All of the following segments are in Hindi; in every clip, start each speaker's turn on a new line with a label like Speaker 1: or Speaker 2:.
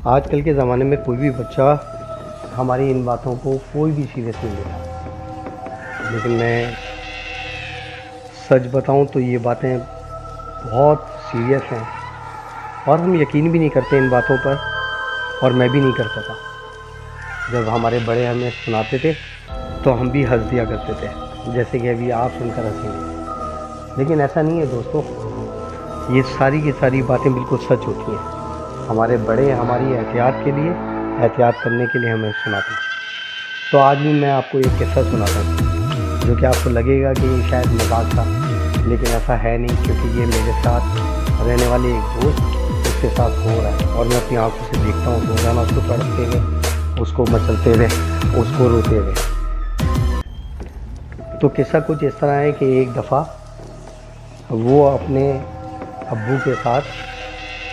Speaker 1: आजकल के ज़माने में कोई भी बच्चा हमारी इन बातों को कोई भी सीरियस नहीं लेता, लेकिन मैं सच बताऊं तो ये बातें बहुत सीरियस हैं और हम यकीन भी नहीं करते इन बातों पर। और मैं भी नहीं करता था। जब हमारे बड़े हमें सुनाते थे तो हम भी हंस दिया करते थे, जैसे कि अभी आप सुनकर हंसेंगे। लेकिन ऐसा नहीं है दोस्तों, ये सारी की सारी बातें बिल्कुल सच होती हैं। हमारे बड़े हमारी एहतियात के लिए, एहतियात करने के लिए हमें सुनाते हैं। तो आज भी मैं आपको एक किस्सा सुनाता हूँ जो कि आपको लगेगा कि ये शायद मजाक था, लेकिन ऐसा है नहीं, क्योंकि ये मेरे साथ रहने वाले एक दोस्त उसके साथ हो रहा है और मैं अपनी आंखों से देखता हूँ रोज़ाना उसको तड़पते हुए, उसको मचलते हुए, उसको रोते हुए। तो किस्सा कुछ इस तरह है कि एक दफ़ा वो अपने अब्बू के साथ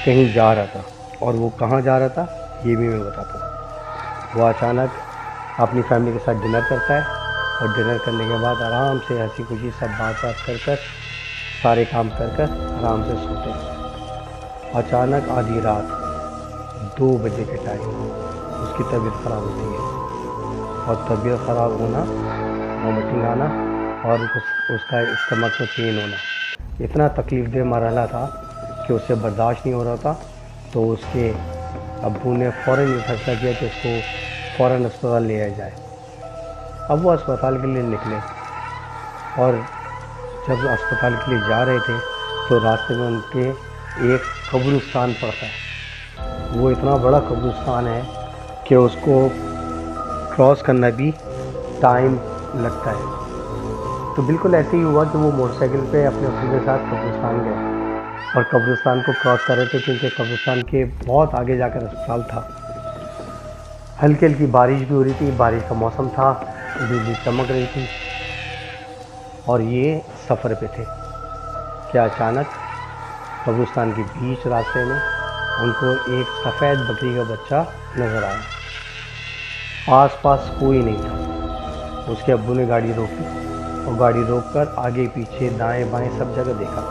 Speaker 1: कहीं जा रहा था, और वो कहाँ जा रहा था ये भी मैं बताता हूँ। वो अचानक अपनी फैमिली के साथ डिनर करता है और डिनर करने के बाद आराम से हंसी खुशी सब बात कर सारे काम कर आराम से सोते हैं। अचानक आधी रात 2 बजे के टाइम उसकी तबीयत ख़राब होती है, और तबीयत ख़राब होना, वॉमिटिंग आना और उसका स्टमक में पेन होना इतना तकलीफ़देह मरहला था कि उससे बर्दाश्त नहीं हो रहा था। तो उसके अब्बू ने फ़ौरन ये फैसला किया कि उसको फ़ौरन अस्पताल ले आया जाए। अब वो अस्पताल के लिए निकले, और जब अस्पताल के लिए जा रहे थे तो रास्ते में उनके एक कब्रिस्तान पड़ता है। वो इतना बड़ा कब्रिस्तान है कि उसको क्रॉस करना भी टाइम लगता है। तो बिल्कुल ऐसे ही हुआ कि वो मोटरसाइकिल पे अपने अब्बू के साथ कब्रिस्तान गए और कब्रिस्तान को क्रॉस कर रहे थे, क्योंकि कब्रिस्तान के बहुत आगे जाकर अस्पताल था। हल्की हल्की बारिश भी हो रही थी, बारिश का मौसम था, बिजली चमक रही थी, और ये सफ़र पे थे कि अचानक कब्रिस्तान के बीच रास्ते में उनको एक सफ़ेद बकरी का बच्चा नज़र आया। आसपास कोई नहीं था। उसके अब्बू ने गाड़ी रोकी और गाड़ी रोककर आगे पीछे दाएं बाएं सब जगह देखा,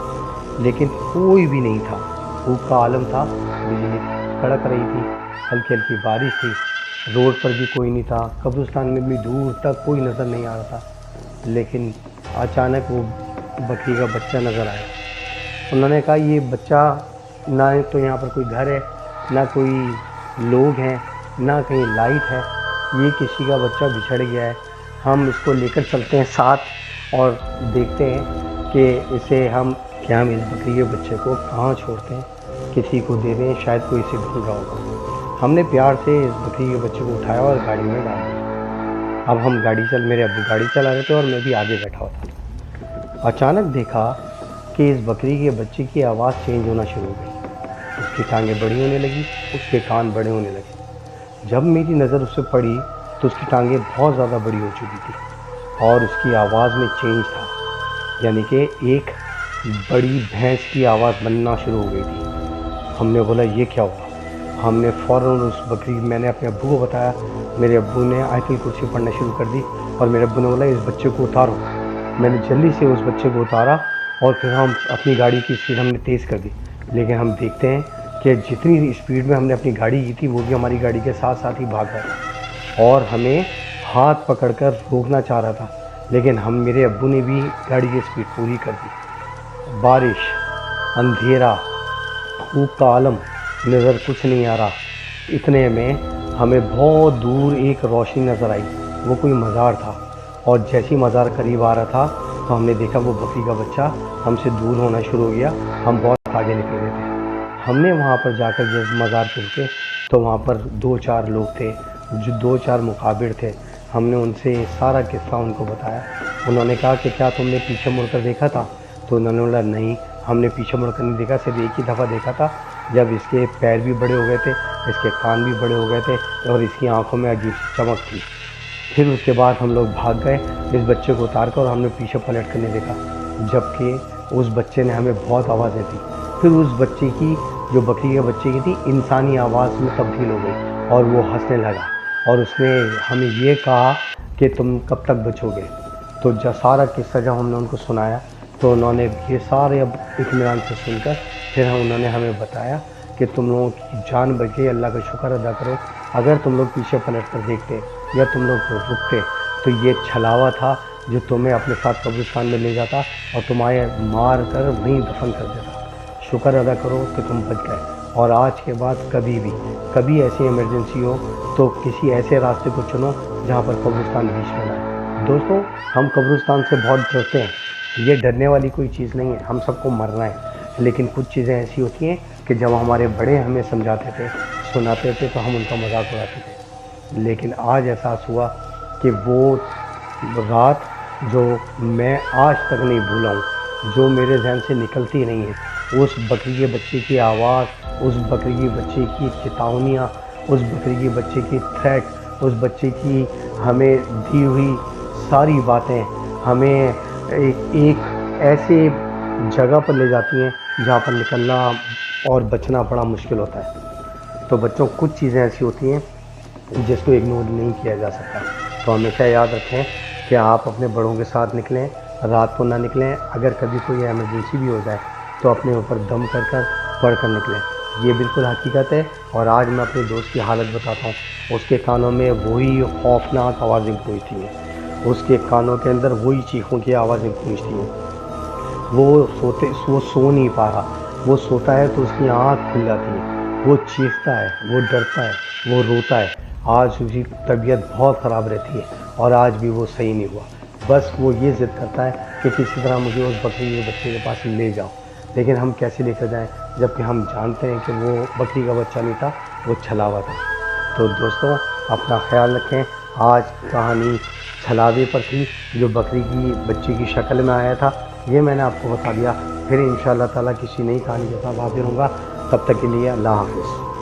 Speaker 1: लेकिन कोई भी नहीं था। धूप का आलम था, बिजली कड़क रही थी, हल्की हल्की बारिश थी, रोड पर भी कोई नहीं था, कब्रिस्तान में भी दूर तक कोई नज़र नहीं आ रहा था। लेकिन अचानक वो बकरी का बच्चा नज़र आया। उन्होंने कहा ये बच्चा, ना तो यहाँ पर कोई घर है, ना कोई लोग हैं, ना कहीं लाइट है, ये किसी का बच्चा बिछड़ गया है। हम इसको लेकर चलते हैं साथ और देखते हैं कि इसे हम इस बकरी के बच्चे को कहाँ छोड़ते हैं, किसी को दे दें, शायद कोई इसे ढूंढ रहा होगा। हमने प्यार से इस बकरी के बच्चे को उठाया और गाड़ी में डाल दिया। अब हम मेरे अब्बू गाड़ी चला रहे थे और मैं भी आगे बैठा हुआ था। अचानक देखा कि इस बकरी के बच्चे की आवाज़ चेंज होना शुरू हो गई। उसकी टांगें बड़ी होने लगी, उसके कान बड़े होने लगे। जब मेरी नज़र उस पर पड़ी तो उसकी टांगें बहुत ज़्यादा बड़ी हो चुकी थी और उसकी आवाज़ में चेंज था, यानी कि एक बड़ी भैंस की आवाज़ बनना शुरू हो गई थी। हमने बोला ये क्या हुआ। हमने फ़ौरन मैंने अपने अब्बू को बताया। मेरे अब्बू ने आयतुल कुर्सी पढ़ना शुरू कर दी और मेरे अब्बू ने बोला इस बच्चे को उतारो। मैंने जल्दी से उस बच्चे को उतारा और फिर हम अपनी गाड़ी की स्पीड हमने तेज़ कर दी। लेकिन हम देखते हैं कि जितनी स्पीड में हमने अपनी गाड़ी की थी, वो भी हमारी गाड़ी के साथ साथ ही भाग रहा था और हमें हाथ पकड़कर रोकना चाह रहा था। लेकिन मेरे अब्बू ने भी गाड़ी की स्पीड पूरी कर दी। बारिश, अंधेरा, धूप का आलम, नज़र कुछ नहीं आ रहा। इतने में हमें बहुत दूर एक रोशनी नज़र आई। वो कोई मज़ार था, और जैसी मज़ार करीब आ रहा था तो हमने देखा वो बकरी का बच्चा हमसे दूर होना शुरू हो गया। हम बहुत आगे निकल गए थे। हमने वहाँ पर जाकर जब मज़ार पहुँचे तो वहाँ पर 2-4 लोग थे, जो 2-4 मुखाबिर थे। हमने उनसे सारा किस्सा उनको बताया। उन्होंने कहा कि क्या तुमने पीछे मुड़कर देखा था? तो उन्होंने बोला नहीं, हमने पीछे मुड़कर नहीं देखा, सिर्फ एक ही दफ़ा देखा था, जब इसके पैर भी बड़े हो गए थे, इसके कान भी बड़े हो गए थे और इसकी आंखों में अजीब सी चमक थी। फिर उसके बाद हम लोग भाग गए इस बच्चे को उतार कर, और हमने पीछे पलट कर नहीं देखा, जबकि उस बच्चे ने हमें बहुत आवाज़ें दी। फिर उस बच्चे की, जो बकरी के बच्चे की थी, इंसानी आवाज़ में तब्दील हो गई और वो हंसने लगा और उसने हमें ये कहा कि तुम कब तक बचोगे। तो जब सारा किस्सा जब हमने उनको सुनाया तो उन्होंने ये सारे अब इत्मीनान से सुनकर फिर उन्होंने हमें बताया कि तुम लोगों की जान बच गई, अल्लाह का शुक्र अदा करो। अगर तुम लोग पीछे पलट कर देखते या तुम लोग रुकते तो ये छलावा था जो तुम्हें अपने साथ कब्रिस्तान में ले जाता और तुम्हें मार कर वहीं दफन कर देता। शुक्र अदा करो कि तुम बच गए। और आज के बाद कभी ऐसी इमरजेंसी हो तो किसी ऐसे रास्ते को चुनो जहाँ पर कब्रिस्तान बीच में ना है। दोस्तों, हम कब्रिस्तान से बहुत डरते हैं, ये डरने वाली कोई चीज़ नहीं है, हम सबको मरना है। लेकिन कुछ चीज़ें ऐसी होती हैं कि जब हमारे बड़े हमें समझाते थे, सुनाते थे, तो हम उनका मजाक उड़ाते थे। लेकिन आज एहसास हुआ कि वो रात जो मैं आज तक नहीं भूला हूँ, जो मेरे जहन से निकलती नहीं है, उस बकरी के बच्चे की आवाज़, उस बकरी के बच्चे की चेतावनियाँ, उस बकरी के बच्चे की थ्रेट, उस बच्चे की हमें दी हुई सारी बातें हमें एक ऐसे जगह पर ले जाती हैं जहाँ पर निकलना और बचना बड़ा मुश्किल होता है। तो बच्चों, कुछ चीज़ें ऐसी होती हैं जिसको इग्नोर नहीं किया जा सकता। तो हमेशा याद रखें कि आप अपने बड़ों के साथ निकलें, रात को ना निकलें। अगर कभी कोई इमरजेंसी भी हो जाए तो अपने ऊपर दम कर पढ़ कर निकलें। ये बिल्कुल हकीकत है। और आज मैं अपने दोस्त की हालत बताता हूँ। उसके कानों में वही खौफनाक आवाज़ें गूंजती हैं, उसके कानों के अंदर वही चीखों की आवाज़ें गूंजती हैं। वो सो नहीं पा रहा, वो सोता है तो उसकी आँख खुल जाती है, वो चीखता है, वो डरता है, वो रोता है। आज उसकी तबीयत बहुत ख़राब रहती है और आज भी वो सही नहीं हुआ। बस वो ये ज़िद करता है कि किसी तरह मुझे उस बकरी के बच्चे के पास ले जाओ। लेकिन हम कैसे लेकर जाएं जबकि हम जानते हैं कि वो बकरी का बच्चा नहीं था, वो छलावा था। तो दोस्तों, अपना ख्याल रखें। आज कहानी छलावे पर थी जो बकरी की बच्चे की शक्ल में आया था। ये मैंने आपको बता दिया। फिर इंशाअल्लाह ताला किसी नई कहानी के साथ हाजिर होऊंगा। तब तक के लिए अल्लाह हाफ़िज़।